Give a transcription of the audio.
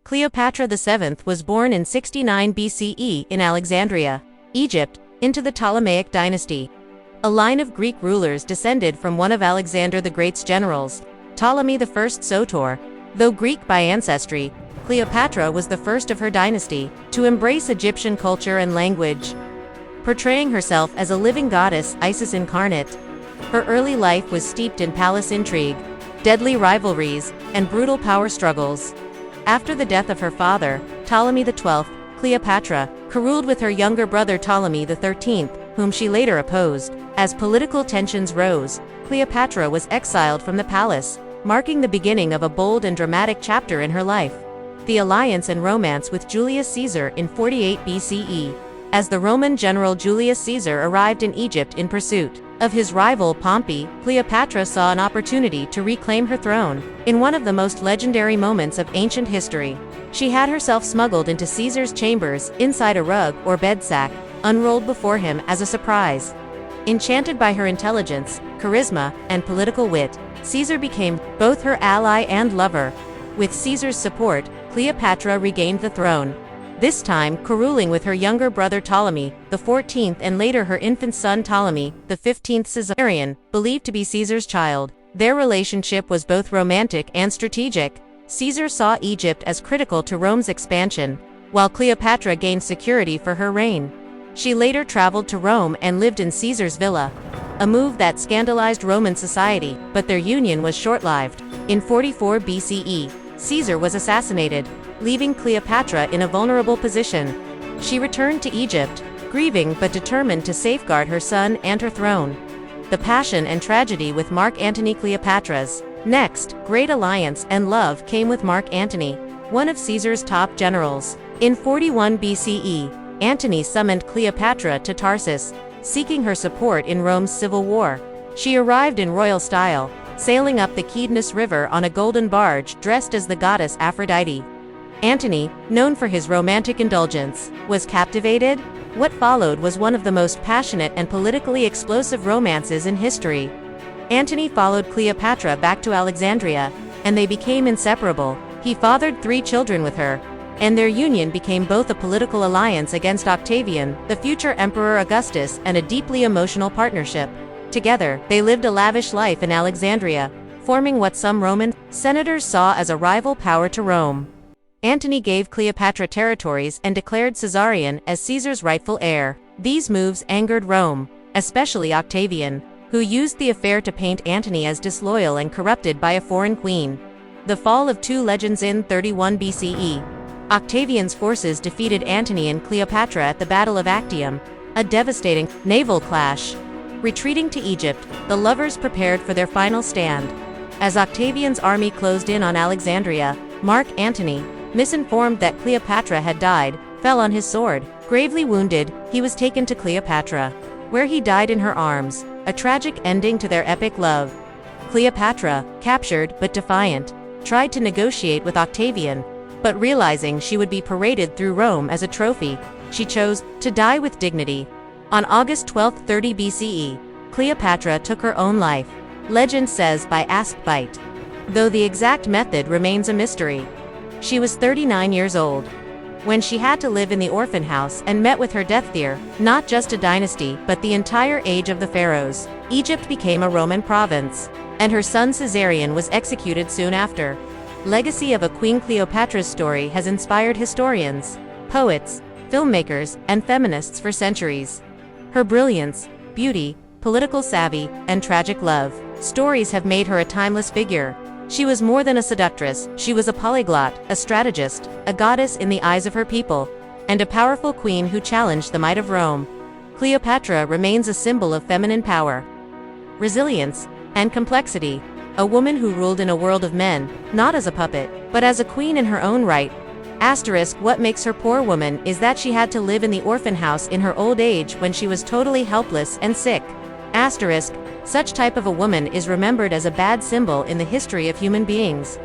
Cleopatra VII was born in 69 BCE in Alexandria, Egypt, into the Ptolemaic dynasty. A line of Greek rulers descended from one of Alexander the Great's generals, Ptolemy I Soter. Though Greek by ancestry, Cleopatra was the first of her dynasty to embrace Egyptian culture and language. Portraying herself as a living goddess, Isis incarnate, her early life was steeped in palace intrigue, deadly rivalries, and brutal power struggles. After the death of her father, Ptolemy XII, Cleopatra co-ruled with her younger brother Ptolemy XIII, whom she later opposed. As political tensions rose, Cleopatra was exiled from the palace, marking the beginning of a bold and dramatic chapter in her life. The alliance and romance with Julius Caesar in 48 BCE. As the Roman general Julius Caesar arrived in Egypt in pursuit of his rival Pompey, Cleopatra saw an opportunity to reclaim her throne. In one of the most legendary moments of ancient history, she had herself smuggled into Caesar's chambers inside a rug or bed sack, unrolled before him as a surprise. Enchanted by her intelligence, charisma, and political wit, Caesar became both her ally and lover. With Caesar's support, Cleopatra regained the throne, this time co-ruling with her younger brother Ptolemy XIV and later her infant son Ptolemy XV Caesarion, believed to be Caesar's child. Their relationship was both romantic and strategic. Caesar saw Egypt as critical to Rome's expansion, while Cleopatra gained security for her reign. She later traveled to Rome and lived in Caesar's villa, a move that scandalized Roman society, but their union was short-lived. In 44 BCE, Caesar was assassinated, leaving Cleopatra in a vulnerable position. She returned to Egypt, grieving but determined to safeguard her son and her throne. The passion and tragedy with Mark Antony. Cleopatra's next great alliance and love came with Mark Antony, one of Caesar's top generals. In 41 BCE, Antony summoned Cleopatra to Tarsus, seeking her support in Rome's civil war. She arrived in royal style, sailing up the Cydnus River on a golden barge dressed as the goddess Aphrodite. Antony, known for his romantic indulgence, was captivated. What followed was one of the most passionate and politically explosive romances in history. Antony followed Cleopatra back to Alexandria, and they became inseparable. He fathered 3 children with her, and their union became both a political alliance against Octavian, the future Emperor Augustus, and a deeply emotional partnership. Together, they lived a lavish life in Alexandria, forming what some Roman senators saw as a rival power to Rome. Antony gave Cleopatra territories and declared Caesarion as Caesar's rightful heir. These moves angered Rome, especially Octavian, who used the affair to paint Antony as disloyal and corrupted by a foreign queen. The fall of 2 legends. In 31 BCE, Octavian's forces defeated Antony and Cleopatra at the Battle of Actium, a devastating naval clash. Retreating to Egypt, the lovers prepared for their final stand. As Octavian's army closed in on Alexandria, Mark Antony, misinformed that Cleopatra had died, fell on his sword. Gravely wounded, he was taken to Cleopatra, where he died in her arms, a tragic ending to their epic love. Cleopatra, captured but defiant, tried to negotiate with Octavian, but realizing she would be paraded through Rome as a trophy, she chose to die with dignity. On August 12, 30 BCE, Cleopatra took her own life. Legend says by asphyxiation, though the exact method remains a mystery. She was 39 years old when she had to live in the orphan house and met with her death there. Not just a dynasty, but the entire age of the pharaohs. Egypt became a Roman province, and her son Caesarion was executed soon after. Legacy of a Queen. Cleopatra's story has inspired historians, poets, filmmakers, and feminists for centuries. Her brilliance, beauty, political savvy, and tragic love stories have made her a timeless figure. She was more than a seductress, she was a polyglot, a strategist, a goddess in the eyes of her people, and a powerful queen who challenged the might of Rome. Cleopatra remains a symbol of feminine power, resilience, and complexity, a woman who ruled in a world of men, not as a puppet, but as a queen in her own right. What makes her poor woman is that she had to live in the orphan house in her old age when she was totally helpless and sick. Such type of a woman is remembered as a bad symbol in the history of human beings.